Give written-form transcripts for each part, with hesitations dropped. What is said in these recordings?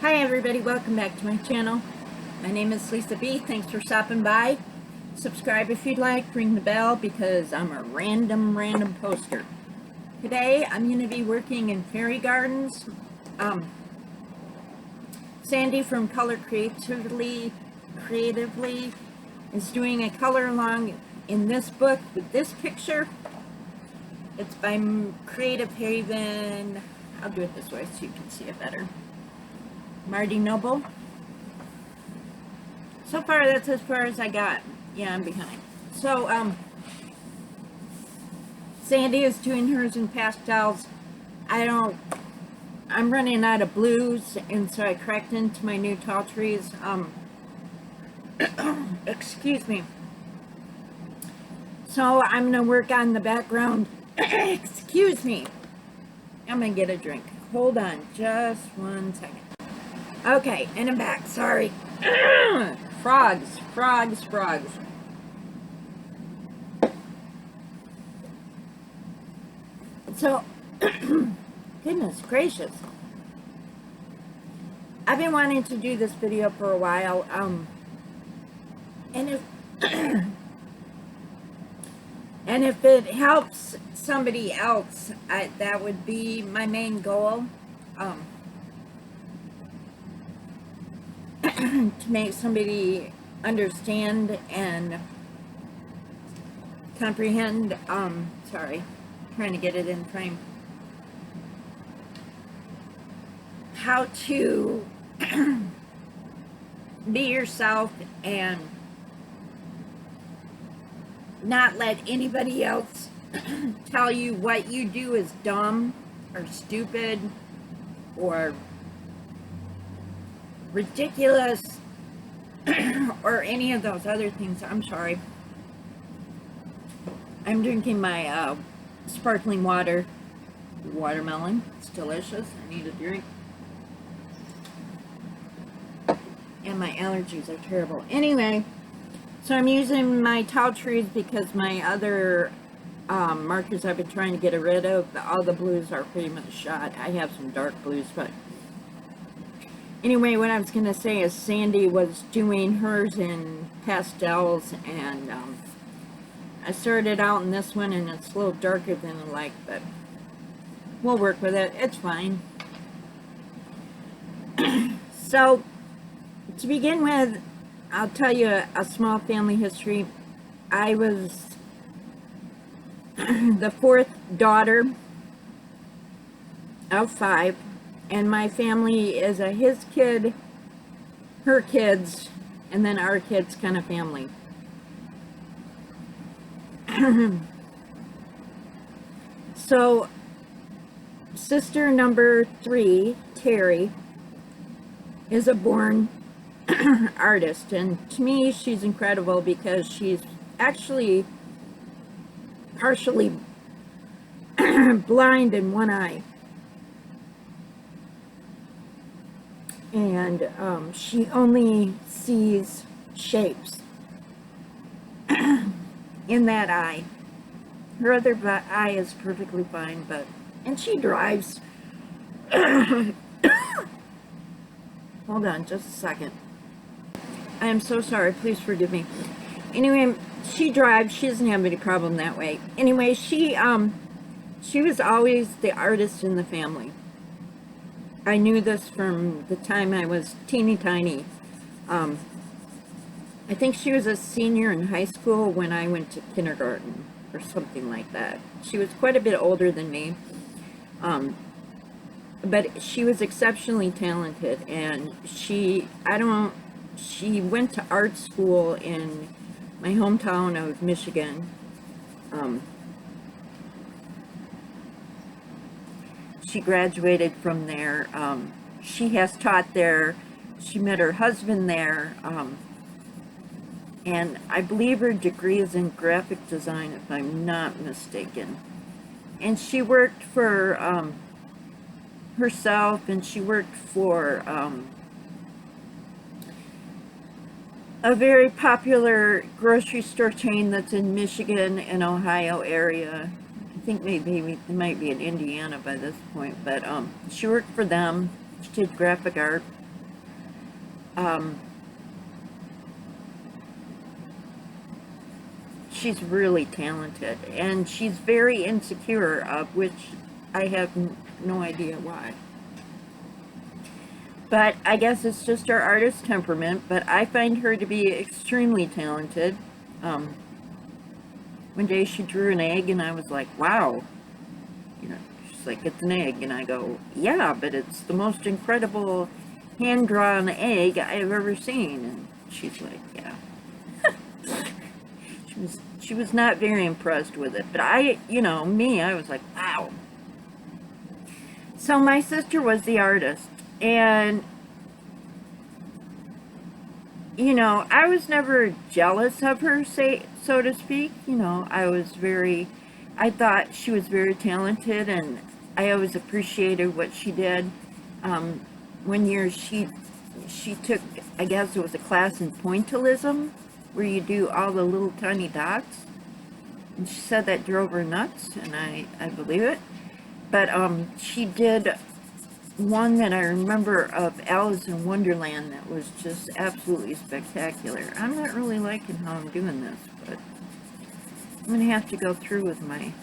Hi everybody, welcome back to my channel. My name is Lisa B. Thanks for stopping by. Subscribe if you'd like, ring the bell because I'm a random poster. Today I'm going to be working in fairy gardens. Sandy from Color Creatively is doing a color along in this book with this picture. It's by Creative Haven. I'll do it this way so you can see it better. Marty Noble. So far, that's as far as I got. Yeah, I'm behind. So, Sandy is doing hers in pastels. I'm running out of blues, and so I cracked into my new tall trees. Excuse me. So, I'm going to work on the background. Excuse me. I'm going to get a drink. Hold on just 1 second. Okay, and I'm back. Sorry. Frogs. So, goodness gracious. I've been wanting to do this video for a while. And if and if it helps somebody else, that would be my main goal. To make somebody understand and comprehend, sorry, trying to get it in frame, how to be yourself and not let anybody else tell you what you do is dumb or stupid or ridiculous or any of those other things. I'm sorry. I'm drinking my sparkling watermelon. It's delicious. I need a drink. And my allergies are terrible. Anyway, so I'm using my tall trees because my other markers I've been trying to get rid of, all the blues are pretty much shot. I have some dark blues, but anyway, what I was going to say is Sandy was doing hers in pastels, and I started out in this one, and it's a little darker than I like, but we'll work with it. It's fine. So, to begin with, I'll tell you a small family history. I was the fourth daughter of 5. And my family is a his kid, her kids, and then our kids kind of family. So, sister number 3, Terry, is a born artist. And to me, she's incredible because she's actually partially blind in one eye. And she only sees shapes in that eye. Her other eye is perfectly fine, and she drives. Hold on just a second. I am so sorry, please forgive me. Anyway, she drives. She doesn't have any problem that way. Anyway, she was always the artist in the family. I knew this from the time I was teeny tiny. I think she was a senior in high school when I went to kindergarten or something like that. She was quite a bit older than me, but she was exceptionally talented, and she went to art school in my hometown of Michigan. She graduated from there. She has taught there. She met her husband there. And I believe her degree is in graphic design, if I'm not mistaken. And she worked for herself, and she worked for a very popular grocery store chain that's in Michigan and Ohio area. I think maybe it might be in Indiana by this point, but she worked for them. She did graphic art. She's really talented, and she's very insecure, of which I have no idea why. But I guess it's just her artist temperament, but I find her to be extremely talented. Um, One day she drew an egg, and I was like, wow. You know, she's like, it's an egg. And I go, yeah, but it's the most incredible hand-drawn egg I've ever seen. And she's like, yeah. She was not very impressed with it. But I, me, I was like, wow. So my sister was the artist. And, I was never jealous of her, so to speak. I thought she was very talented, and I always appreciated what she did. Um, One year she took, I guess it was a class in pointillism, where you do all the little tiny dots. And she said that drove her nuts, and I believe it. But she did one that I remember of Alice in Wonderland that was just absolutely spectacular. I'm not really liking how I'm doing this, but I'm going to have to go through with my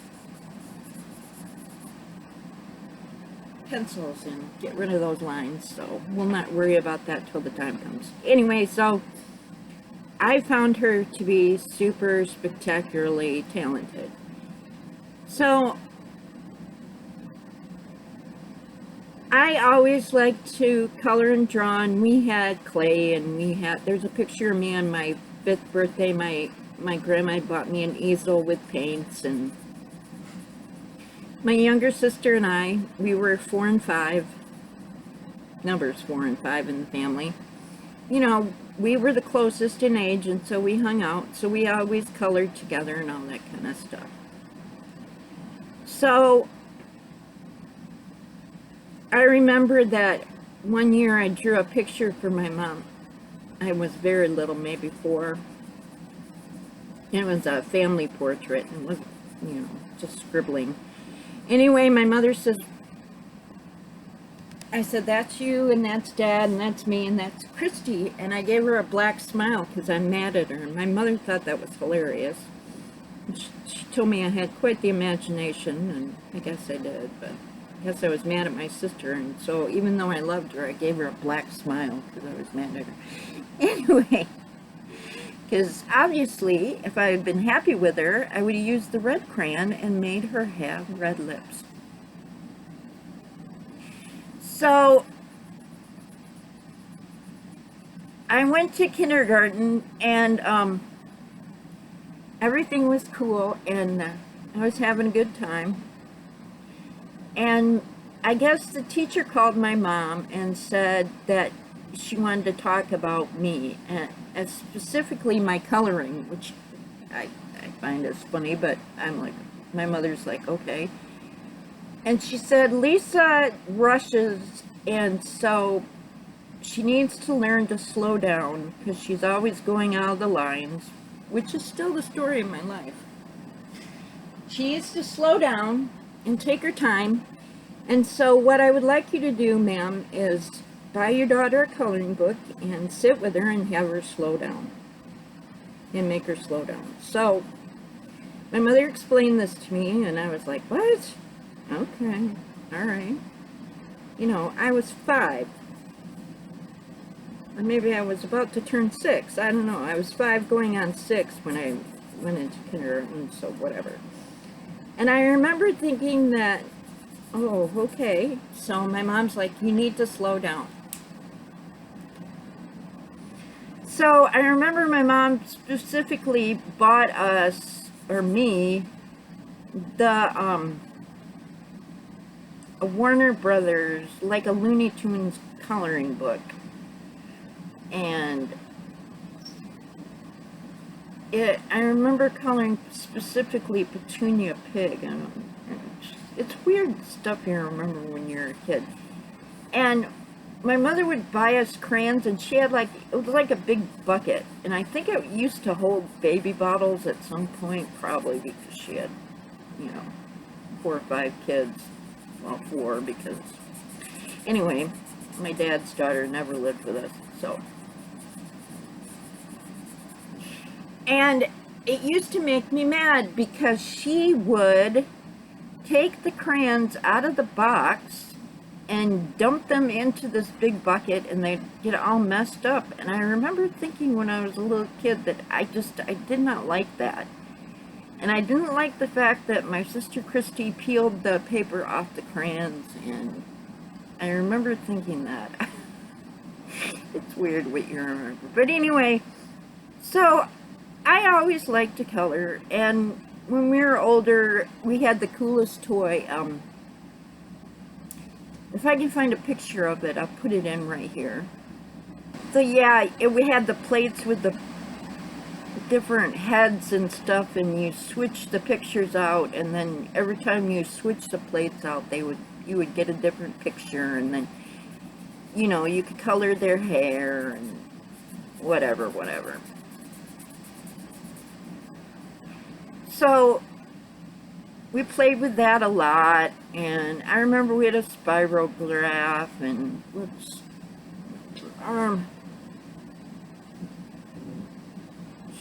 pencils and get rid of those lines, so we'll not worry about that till the time comes. Anyway, so I found her to be super spectacularly talented. So I always liked to color and draw, and we had clay, and there's a picture of me on my 5th birthday. My grandma bought me an easel with paints, and my younger sister and I, we were 4 and 5, numbers 4 and 5 in the family. We were the closest in age, and so we hung out, so we always colored together and all that kind of stuff. So I remember that one year I drew a picture for my mom. I was very little, maybe 4. It was a family portrait, and it was, just scribbling. Anyway, my mother says, I said, that's you, and that's Dad, and that's me, and that's Christy. And I gave her a black smile because I'm mad at her. And my mother thought that was hilarious. She told me I had quite the imagination, and I guess I did, but I guess I was mad at my sister. And so even though I loved her, I gave her a black smile because I was mad at her. Anyway, because obviously, if I had been happy with her, I would have used the red crayon and made her have red lips. So I went to kindergarten, and everything was cool, and I was having a good time. And I guess the teacher called my mom and said that she wanted to talk about me, and specifically my coloring, which I find is funny, but I'm like, my mother's like, okay. And she said, Lisa rushes, and so she needs to learn to slow down because she's always going out of the lines, which is still the story of my life. She needs to slow down and take her time. And so what I would like you to do, ma'am, is buy your daughter a coloring book and sit with her and have her slow down and make her slow down. So my mother explained this to me, and I was like, what? Okay, all right. I was 5. Or maybe I was about to turn 6. I don't know. I was 5 going on 6 when I went into kindergarten, so whatever. And I remember thinking that, oh, okay. So my mom's like, you need to slow down. So I remember my mom specifically bought us, or me, the a Warner Brothers, like a Looney Tunes coloring book. And I remember coloring specifically Petunia Pig. And it's weird stuff you remember when you're a kid. And my mother would buy us crayons, and she had it was like a big bucket. And I think it used to hold baby bottles at some point, probably because she had, 4 or 5 kids. Well, 4, because anyway, my dad's daughter never lived with us, so And it used to make me mad because she would take the crayons out of the box and dump them into this big bucket, and they'd get all messed up. And I remember thinking when I was a little kid that I did not like that. And I didn't like the fact that my sister Christy peeled the paper off the crayons, and I remember thinking that. It's weird what you remember. But anyway, so I always liked to color, and when we were older, we had the coolest toy. If I can find a picture of it, I'll put it in right here. So yeah, we had the plates with the different heads and stuff, and you switch the pictures out, and then every time you switch the plates out, you would get a different picture, and then you could color their hair and whatever. So we played with that a lot, and I remember we had a spirograph, and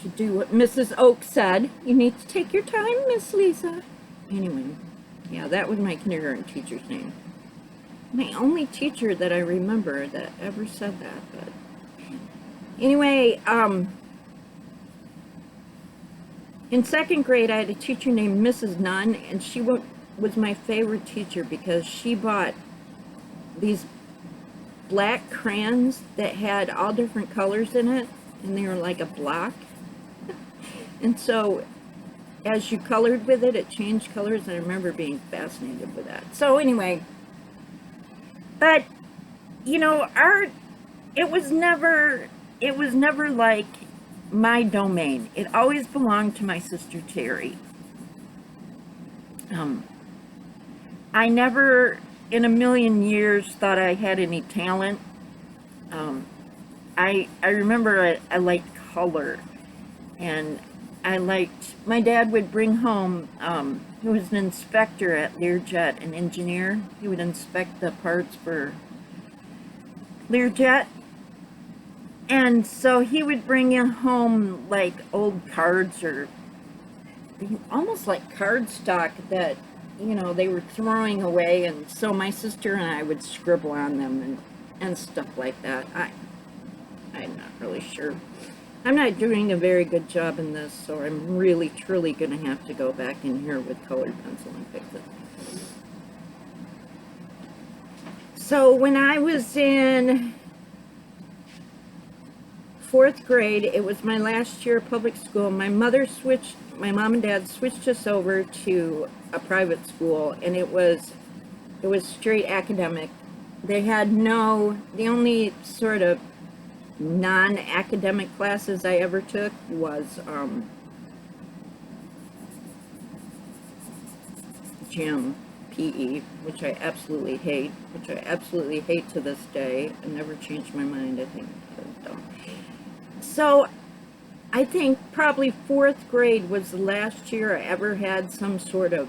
should do what Mrs. Oak said. You need to take your time, Miss Lisa. Anyway, yeah, that was my kindergarten teacher's name. My only teacher that I remember that ever said that. But anyway, in second grade, I had a teacher named Mrs. Nunn, and she was my favorite teacher because she bought these black crayons that had all different colors in it, and they were like a block. And so as you colored with it, it changed colors, and I remember being fascinated with that. So anyway, but art, it was never like my domain. It always belonged to my sister Terry. I never in a million years thought I had any talent. I remember I liked color, and my dad would bring home, he was an inspector at Learjet, an engineer. He would inspect the parts for Learjet. And so he would bring in home like old cards, or almost like cardstock that, they were throwing away. And so my sister and I would scribble on them and stuff like that. I'm not really sure. I'm not doing a very good job in this, so I'm really, truly going to have to go back in here with colored pencil and fix it. So when I was in fourth grade, it was my last year of public school. My mom and dad switched us over to a private school, and it was straight academic. They had the only sort of non-academic classes I ever took was gym, PE, which I absolutely hate, to this day. I never changed my mind. I think I was dumb. So I think probably fourth grade was the last year I ever had some sort of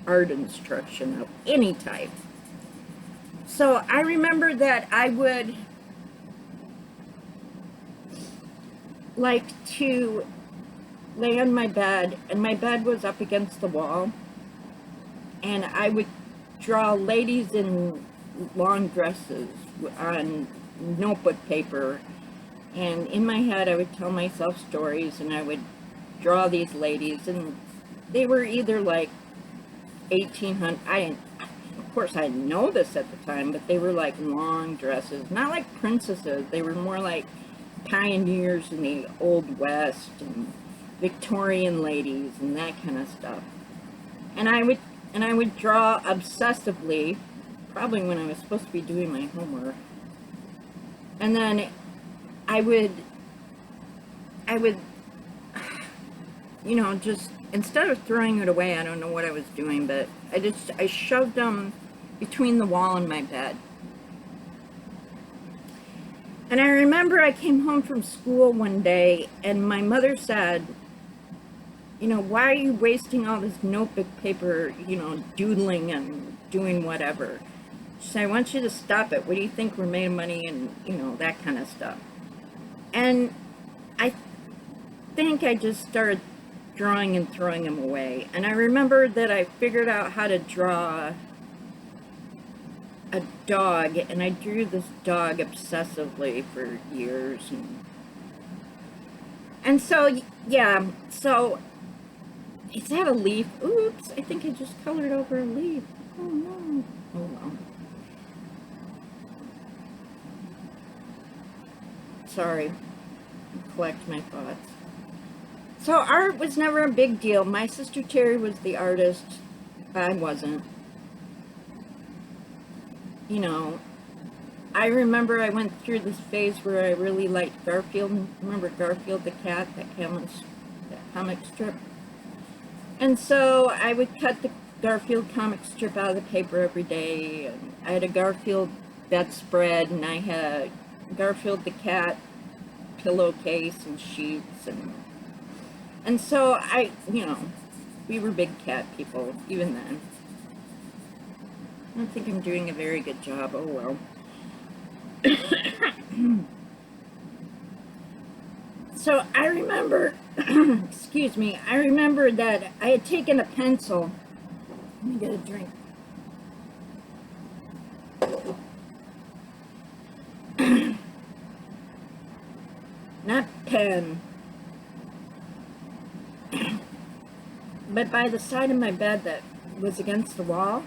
art instruction of any type. So I remember that I would like to lay on my bed, and my bed was up against the wall, and I would draw ladies in long dresses on notebook paper, and in my head I would tell myself stories, and I would draw these ladies, and they were either like 1800, of course I didn't know this at the time, but they were like long dresses, not like princesses. They were more like pioneers in the Old West and Victorian ladies and that kind of stuff. And I would draw obsessively, probably when I was supposed to be doing my homework. And then I would just, instead of throwing it away, I don't know what I was doing, but I shoved them between the wall and my bed. And I remember I came home from school one day, and my mother said, why are you wasting all this notebook paper, doodling and doing whatever? She said, I want you to stop it. What do you think? We're made of money, and, that kind of stuff. And think I just started drawing and throwing them away. And I remember that I figured out how to draw a dog, and I drew this dog obsessively for years. And so, yeah, so is that a leaf? Oops, I think I just colored over a leaf. Oh no. Oh well. Sorry. Collect my thoughts. So art was never a big deal. My sister Terry was the artist. I wasn't. You know, I remember I went through this phase where I really liked Garfield. Remember Garfield the cat, that comic strip? And so I would cut the Garfield comic strip out of the paper every day. And I had a Garfield bedspread, and I had a Garfield the cat pillowcase and sheets. And so we were big cat people even then. I don't think I'm doing a very good job. Oh well. So I remember, excuse me, I remember that I had taken a pencil. Let me get a drink. Not pen. But by the side of my bed that was against the wall,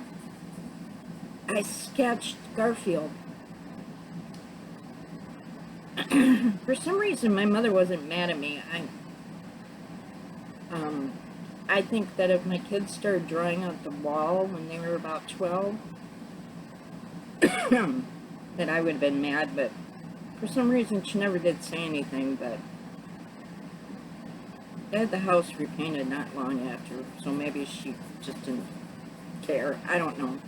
I sketched Garfield. For some reason, my mother wasn't mad at me. I think that if my kids started drawing out the wall when they were about 12, that I would have been mad, but for some reason she never did say anything. But I had the house repainted not long after, so maybe she just didn't care. I don't know.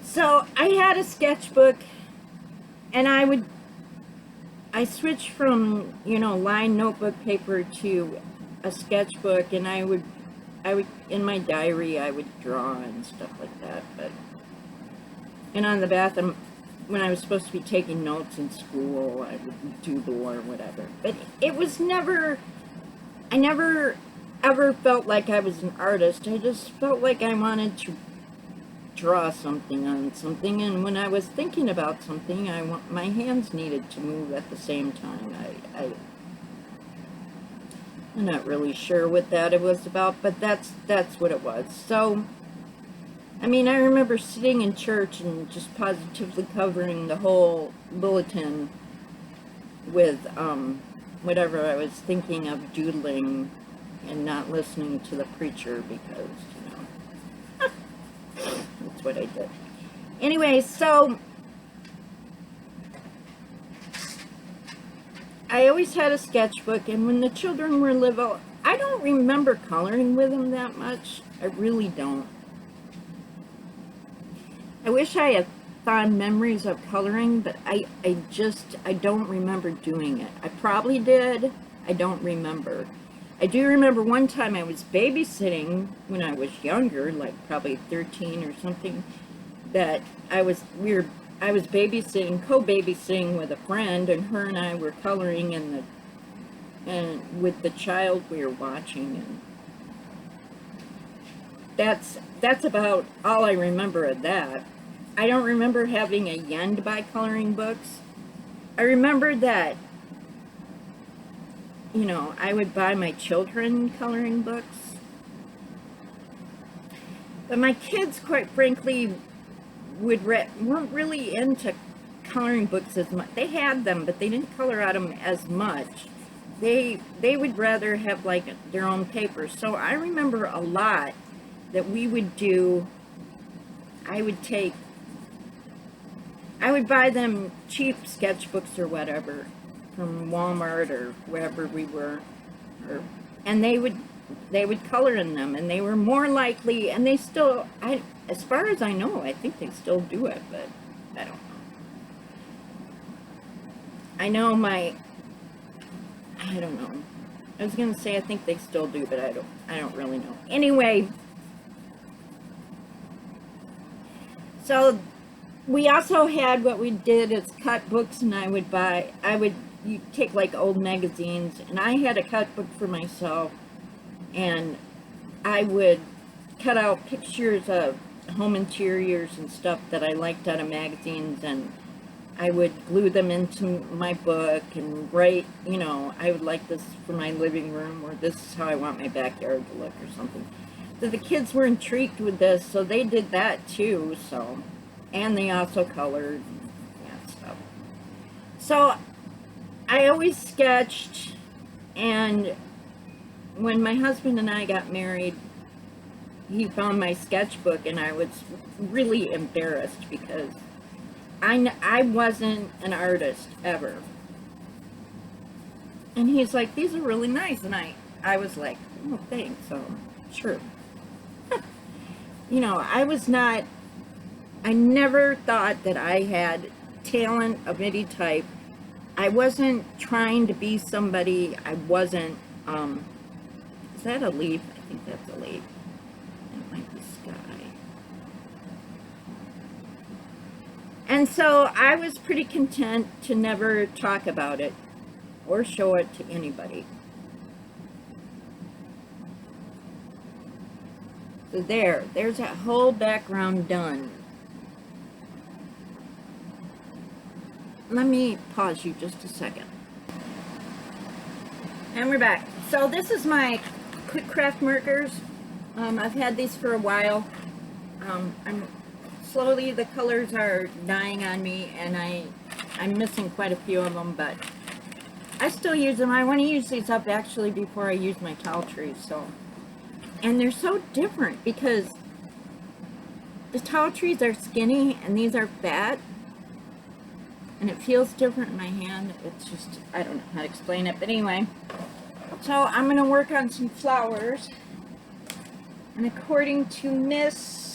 So I had a sketchbook, and I switched from, lined notebook paper to a sketchbook, and I would, in my diary, I would draw and stuff like that. And on the bathroom, when I was supposed to be taking notes in school, I would doodle or whatever. But it was never, I never ever felt like I was an artist. I just felt like I wanted to draw something on something, and when I was thinking about something, my hands needed to move at the same time. I'm not really sure what that it was about, but that's what it was. So, I remember sitting in church and just positively covering the whole bulletin with whatever I was thinking of doodling, and not listening to the preacher because, that's what I did. Anyway, so I always had a sketchbook, and when the children were little, I don't remember coloring with them that much. I really don't. I wish I had fond memories of coloring, but I don't remember doing it. I probably did. I don't remember. I do remember one time I was babysitting when I was younger, like probably 13 or something, that I was babysitting, co-babysitting with a friend, and her and I were coloring and with the child we were watching, and that's about all I remember of that. I don't remember having a yen to buy coloring books. I remember that I would buy my children coloring books. But my kids, quite frankly, weren't really into coloring books as much. They had them, but they didn't color out them as much. They would rather have like their own paper. So I remember a lot that we would do. I would buy them cheap sketchbooks or whatever from Walmart or wherever we were, and they would color in them, and they were more likely, and they still, as far as I know, I think they still do it, but I don't know. I know I don't know. I was gonna say I think they still do, but I don't really know. Anyway, so we also had, what we did is cut books, and I would you take like old magazines, and I had a cut book for myself, and I would cut out pictures of home interiors and stuff that I liked out of magazines, and I would glue them into my book and write, you know, I would like this for my living room, or this is how I want my backyard to look, or something. So the kids were intrigued with this, so they did that too, so, and they also colored, yeah, stuff. So I always sketched, and when my husband and I got married, he found my sketchbook, and I was really embarrassed because I wasn't an artist ever. And he's like, these are really nice. And I was like, oh, thanks. So, sure. You know, I never thought that I had talent of any type. I wasn't trying to be somebody. I wasn't, is that a leaf? I think that's a leaf. That might be sky. And so I was pretty content to never talk about it or show it to anybody. So there's that whole background done. Let me pause you just a second. And we're back. So this is my quick craft markers. I've had these for a while. Slowly the colors are dying on me, and I'm missing quite a few of them, but I still use them. I want to use these up actually before I use my towel trees. So, and they're so different because the towel trees are skinny and these are fat, and it feels different in my hand. It's just, I don't know how to explain it, but anyway. So I'm going to work on some flowers, and according to Miss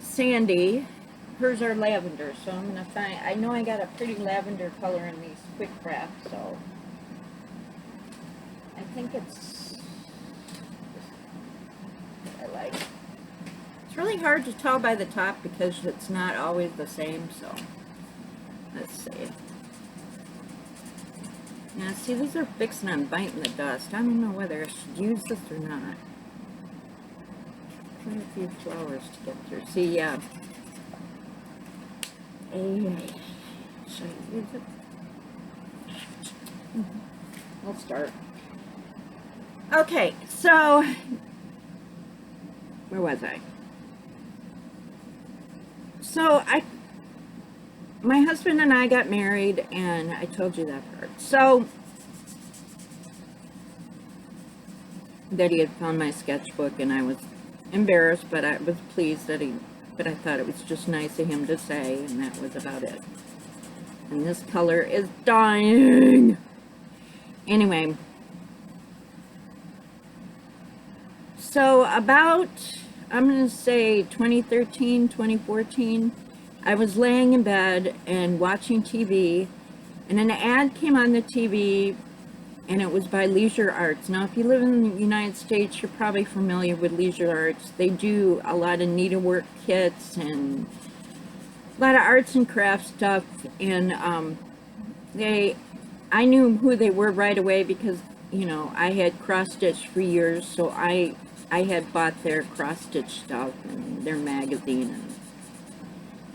Sandy, hers are lavender, so I'm going to find, I know I got a pretty lavender color in these quick crafts, so I think it's, I like. It's really hard to tell by the top because it's not always the same, so let's see. Now see, these are fixing on biting the dust. I don't know whether I should use this or not. Quite a few flowers to get through. See, yeah. Should I use it? I'll start. Okay, so where was I? So my husband and I got married, and I told you that part. So that he had found my sketchbook, and I was embarrassed, but I was pleased that but I thought it was just nice of him to say, and that was about it. And this color is dying. Anyway, so about, I'm going to say 2013, 2014, I was laying in bed and watching TV, and an ad came on the TV, and it was by Leisure Arts. Now, if you live in the United States, you're probably familiar with Leisure Arts. They do a lot of needlework kits and a lot of arts and crafts stuff, and I knew who they were right away because, you know, I had cross-stitched for years, so I had bought their cross-stitch stuff and their magazine. And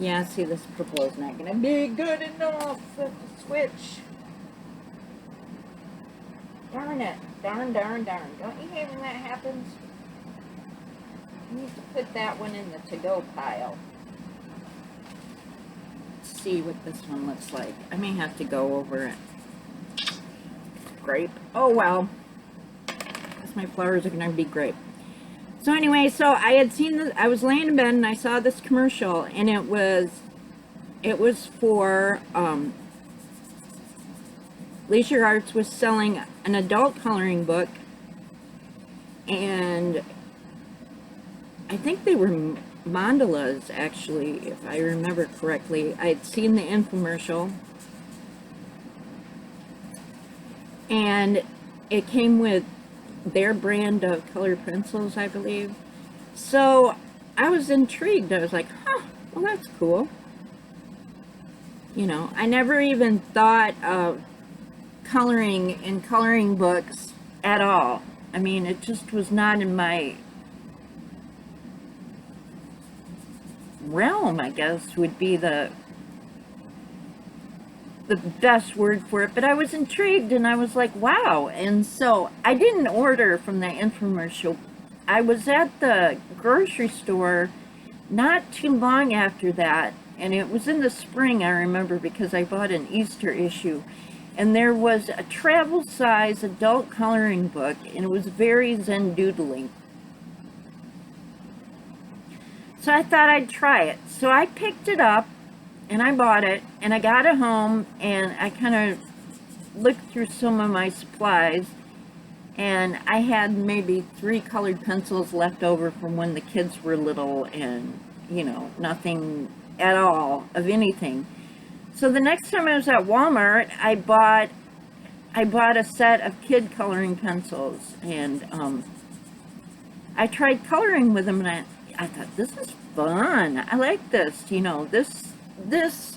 yeah, see, this purple is not going to be good enough. I have to switch. Darn it. Darn. Don't you hate when that happens? I need to put that one in the to-go pile. Let's see what this one looks like. I may have to go over it. Grape. Oh, well. Because my flowers are going to be grape. So anyway, so I had seen this, I was laying in bed and I saw this commercial, and it was for, Leisure Arts was selling an adult coloring book, and I think they were mandalas, actually, if I remember correctly. I had seen the infomercial, and it came with their brand of colored pencils, I believe. So I was intrigued. I was like, huh, Well, that's cool. You know, I never even thought of coloring in coloring books at all. I mean, it just was not in my realm, I guess, would be the best word for it, but I was intrigued and I was like, wow. And so I didn't order from that infomercial. I was at the grocery store not too long after that, and it was in the spring, I remember, because I bought an Easter issue. And there was a travel size adult coloring book, and it was very Zen doodling. So I thought I'd try it. So I picked it up and I bought it and I got it home and I kind of looked through some of my supplies, and I had maybe 3 colored pencils left over from when the kids were little, and nothing at all of anything. So the next time I was at Walmart, I bought a set of kid coloring pencils, and I tried coloring with them, and I thought, this is fun. I like this. This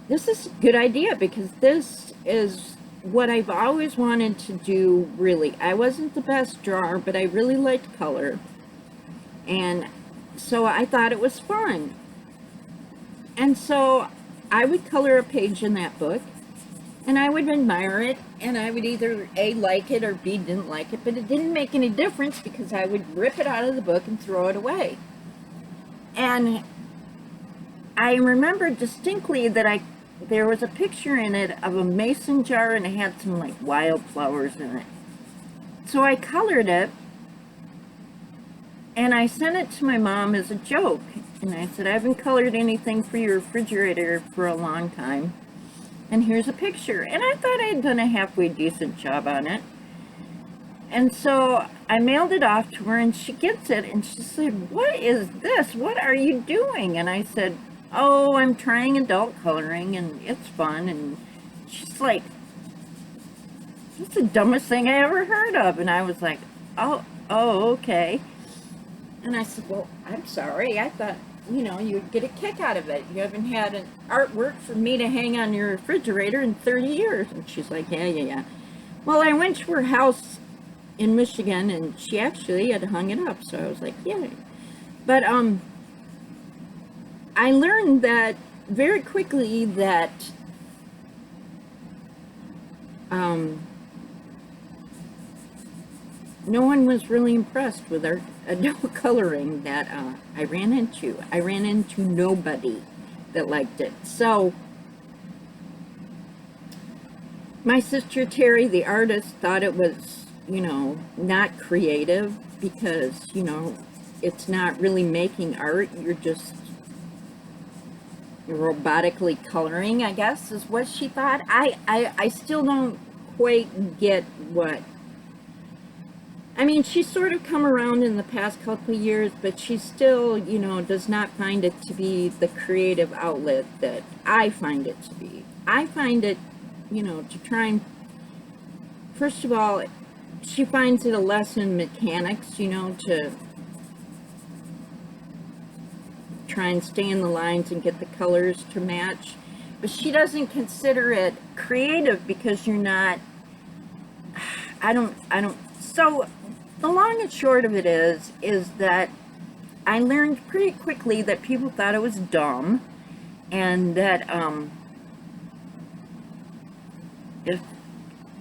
is a good idea, because this is what I've always wanted to do, really. I wasn't the best drawer, but I really liked color. And so I thought it was fun. And so I would color a page in that book, and I would admire it, and I would either A, like it, or B, didn't like it, but it didn't make any difference because I would rip it out of the book and throw it away. And I remember distinctly that there was a picture in it of a mason jar, and it had some like wildflowers in it. So I colored it, and I sent it to my mom as a joke. And I said, I haven't colored anything for your refrigerator for a long time, and here's a picture. And I thought I had done a halfway decent job on it. And so I mailed it off to her, and she gets it, and she said, what is this? What are you doing? And I said, oh, I'm trying adult coloring, and it's fun. And she's like, that's the dumbest thing I ever heard of. And I was like, oh, okay. And I said, well, I'm sorry. I thought, you'd get a kick out of it. You haven't had an artwork for me to hang on your refrigerator in 30 years. And she's like, yeah. Well, I went to her house in Michigan, and she actually had hung it up. So I was like, yeah. But I learned that very quickly that no one was really impressed with our adult coloring that I ran into. I ran into nobody that liked it. So my sister Terry, the artist, thought it was, not creative, because, it's not really making art. You're robotically coloring, I guess, is what she thought. I still don't quite get what. I mean, she's sort of come around in the past couple of years, but she still, does not find it to be the creative outlet that I find it to be. I find it, to try and, first of all, she finds it a lesson in mechanics, to try and stay in the lines and get the colors to match. But she doesn't consider it creative, because you're not, I don't, so the long and short of it is that I learned pretty quickly that people thought it was dumb, and that if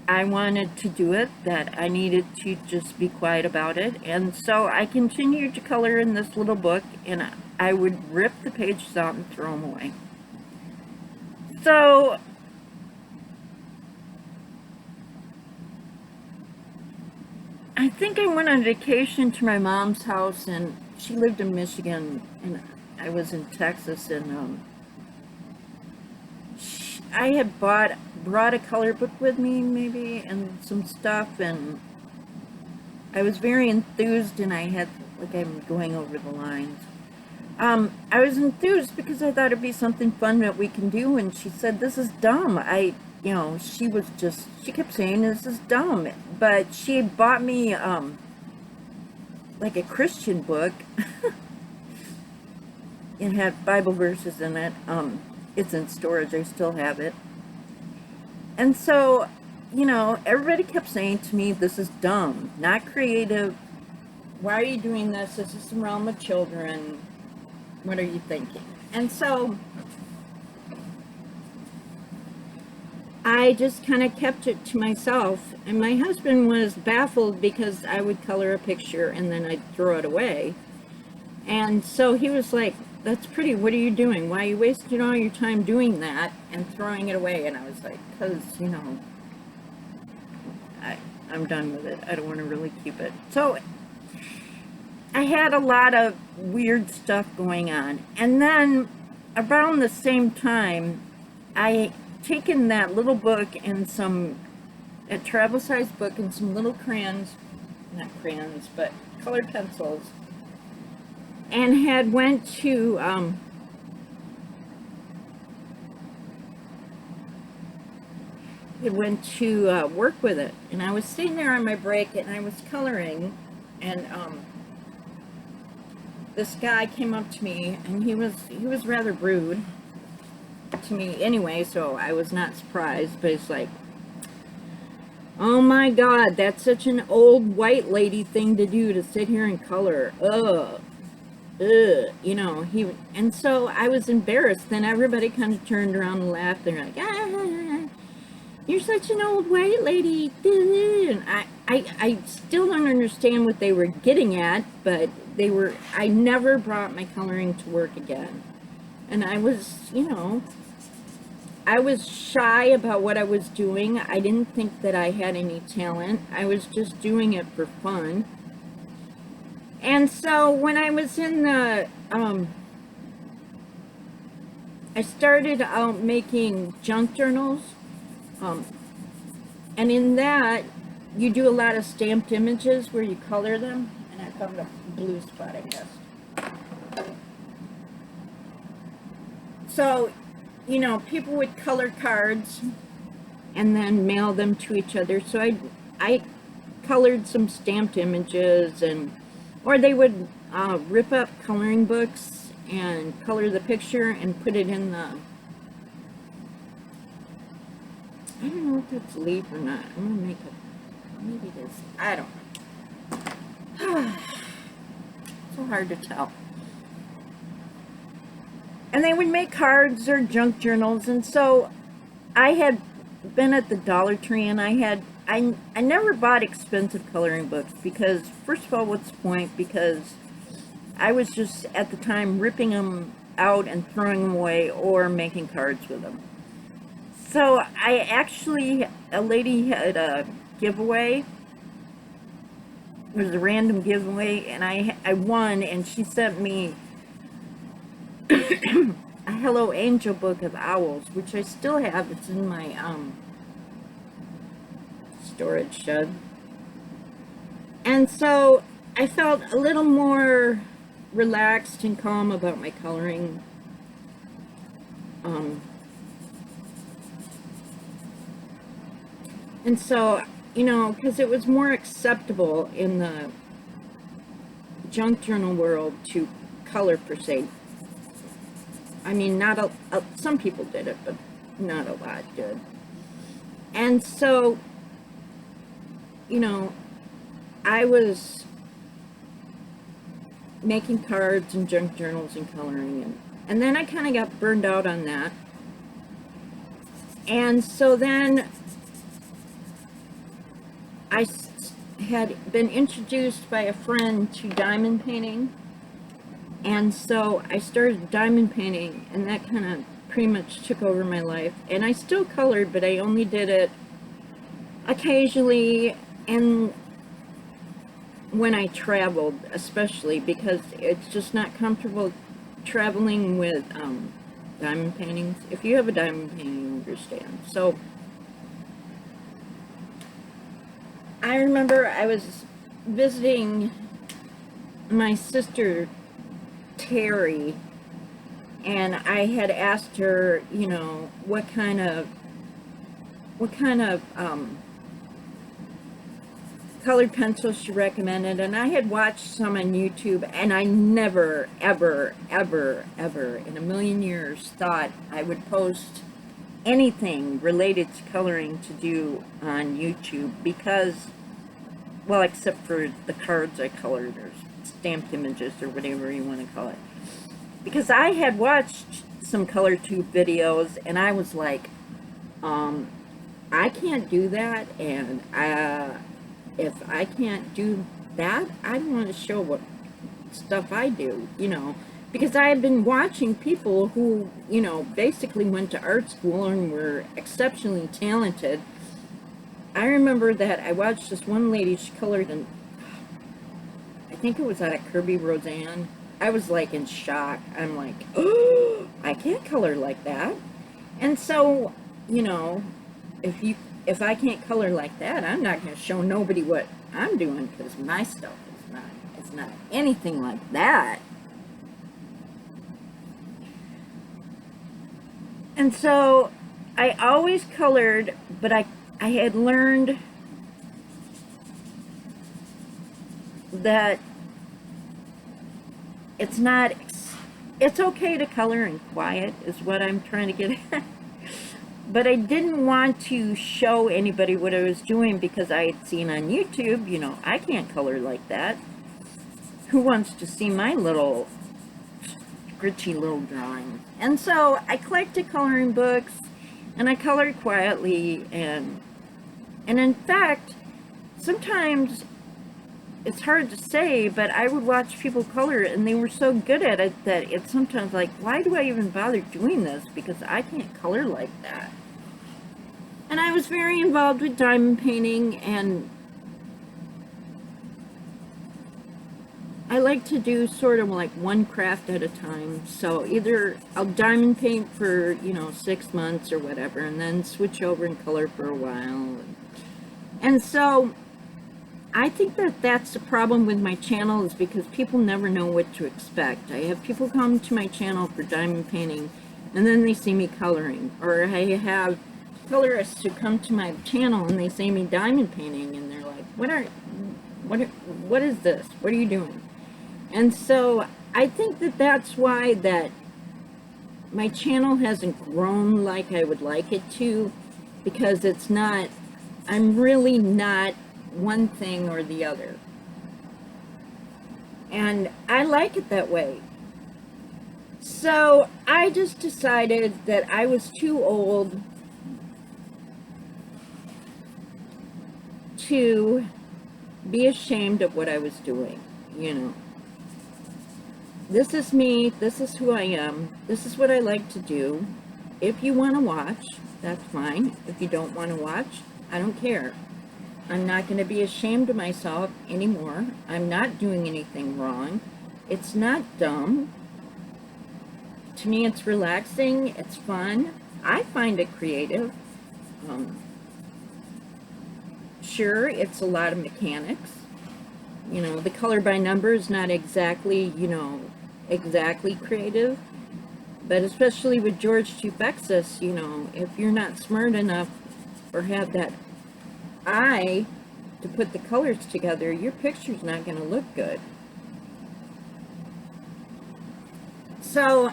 I wanted to do it, that I needed to just be quiet about it. And so I continued to color in this little book, and I would rip the pages out and throw them away. So I think I went on vacation to my mom's house, and she lived in Michigan, and I was in Texas, and I had brought a color book with me, maybe, and some stuff, and I was very enthused, and I had, like, I'm going over the lines. I was enthused because I thought it'd be something fun that we can do, and she said, this is dumb. She kept saying, this is dumb, but she had bought me, like, a Christian book, it had Bible verses in it. It's in storage. I still have it. And so, everybody kept saying to me, this is dumb, not creative. Why are you doing this? This is the realm of children. What are you thinking? And so I just kind of kept it to myself. And my husband was baffled because I would color a picture and then I'd throw it away. And so he was like, that's pretty. What are you doing? Why are you wasting all your time doing that and throwing it away? And I was like, because, I'm done with it. I don't want to really keep it. So I had a lot of weird stuff going on. And then around the same time, I taken that little book and a travel size book and some little crayons, not crayons, but colored pencils, and had went to work with it. And I was sitting there on my break and I was coloring, and this guy came up to me, and he was rather rude to me anyway, so I was not surprised. But it's like, oh my God, that's such an old white lady thing to do, to sit here and color. And so I was embarrassed. Then everybody kind of turned around and laughed. They're like, you're such an old white lady. And I still don't understand what they were getting at, but I never brought my coloring to work again. And I was shy about what I was doing. I didn't think that I had any talent. I was just doing it for fun. And so when I was in I started out making junk journals. And in that, you do a lot of stamped images where you color them. And I found a blue spot, I guess. So, people would color cards and then mail them to each other. So I colored some stamped images, or they would rip up coloring books and color the picture and put it in the, I don't know if that's leaf or not. I'm gonna make it, maybe it is. I don't know. So hard to tell. And they would make cards or junk journals. And so I had been at the Dollar Tree, and I never bought expensive coloring books because, first of all, what's the point? Because I was just at the time ripping them out and throwing them away or making cards with them. So a lady had a giveaway. It was a random giveaway, and I won, and she sent me a Hello Angel book of owls, which I still have. It's in my storage shed. And so I felt a little more relaxed and calm about my coloring. And so, because it was more acceptable in the junk journal world to color per se. I mean, some people did it, but not a lot did. And so, I was making cards and junk journals and coloring, and then I kind of got burned out on that. And so then I had been introduced by a friend to diamond painting. And so I started diamond painting, and that kind of pretty much took over my life. And I still colored, but I only did it occasionally, and when I traveled, especially, because it's just not comfortable traveling with diamond paintings. If you have a diamond painting, you understand. So I remember I was visiting my sister Terry, and I had asked her, what kind of colored pencils she recommended, and I had watched some on YouTube, and I never, ever, ever, ever in a million years thought I would post anything related to coloring to do on YouTube, because, well, except for the cards I colored, or stamped images, or whatever you want to call it. Because I had watched some color tube videos, and I was like, I can't do that, and if I can't do that, I want to show what stuff I do, you know, because I had been watching people who, you know, basically went to art school and were exceptionally talented. I remember that I watched this one lady, she colored in, I think it was out of Kirby Roseanne. I was like in shock. I'm like, oh, I can't color like that. And so, you know, if I can't color like that, I'm not going to show nobody what I'm doing, because my stuff is not anything like that. And so I always colored, but I had learned that it's okay to color in quiet, is what I'm trying to get at. But I didn't want to show anybody what I was doing, because I had seen on YouTube, you know, I can't color like that. Who wants to see my little gritty little drawings? And so I collected coloring books, and I colored quietly, and in fact, sometimes it's hard to say, but I would watch people color, and they were so good at it that it's sometimes like, why do I even bother doing this? Because I can't color like that. And I was very involved with diamond painting, and I like to do sort of like one craft at a time. So either I'll diamond paint for, you know, 6 months or whatever, and then switch over and color for a while. And so I think that that's the problem with my channel, is because people never know what to expect. I have people come to my channel for diamond painting, and then they see me coloring. Or I have colorists who come to my channel and they see me diamond painting, and they're like, what is this? What are you doing? And so I think that that's why that my channel hasn't grown like I would like it to, because I'm really not one thing or the other. And I like it that way. So I just decided that I was too old to be ashamed of what I was doing, you know. This is me, this is who I am, this is what I like to do. If you want to watch, that's fine. If you don't want to watch, I don't care. I'm not going to be ashamed of myself anymore. I'm not doing anything wrong. It's not dumb. To me, it's relaxing, it's fun. I find it creative. Sure, it's a lot of mechanics. You know, the color by number is not exactly, you know, exactly creative. But especially with George Tufexis, you know, if you're not smart enough or have that eye to put the colors together, your picture's not going to look good. So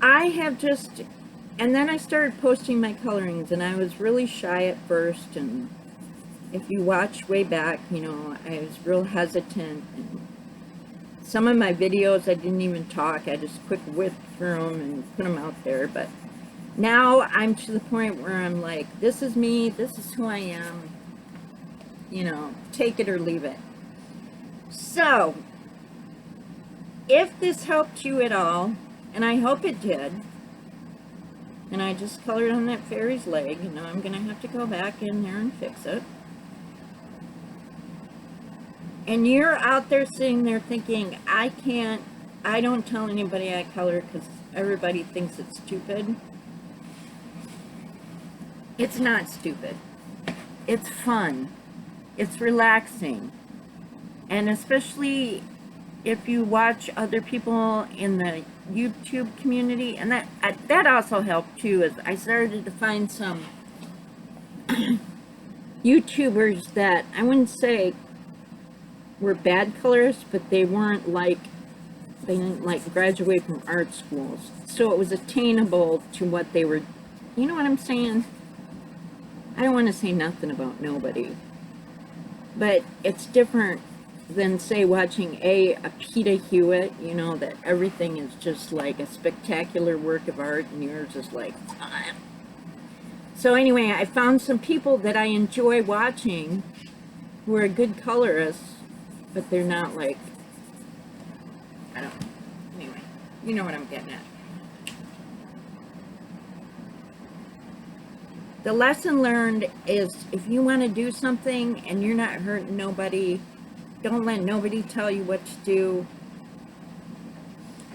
I have just, and then I started posting my colorings, and I was really shy at first, and if you watch way back, you know, I was real hesitant, and some of my videos I didn't even talk, I just quick whipped through them and put them out there. But now I'm to the point where I'm like, this is me, this is who I am, you know, take it or leave it. So if this helped you at all, and I hope it did, and I just colored on that fairy's leg, you know, I'm gonna have to go back in there and fix it. And you're out there sitting there thinking, I don't tell anybody I color because everybody thinks it's stupid. It's not stupid. It's fun. It's relaxing. And especially if you watch other people in the YouTube community, and that also helped too, is I started to find some YouTubers that I wouldn't say were bad colorists, but they weren't like, they didn't like graduate from art schools. So it was attainable to what they were, you know what I'm saying? I don't want to say nothing about nobody, but it's different than, say, watching a Peter Hewitt, you know, that everything is just like a spectacular work of art and yours is like, ah. So anyway, I found some people that I enjoy watching who are good colorists, but they're not like, I don't know. Anyway, you know what I'm getting at. The lesson learned is if you want to do something and you're not hurting nobody, don't let nobody tell you what to do.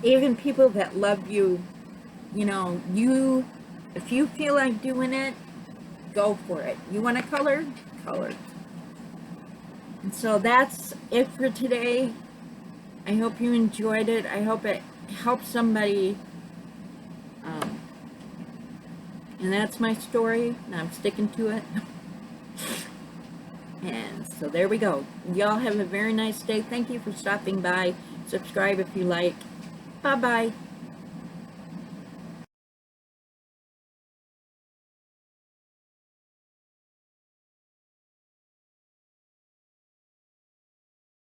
Even people that love you, you know, if you feel like doing it, go for it. You want to color? Color. And so that's it for today. I hope you enjoyed it. I hope it helped somebody. And that's my story, and I'm sticking to it. And so there we go. Y'all have a very nice day. Thank you for stopping by. Subscribe if you like. Bye-bye.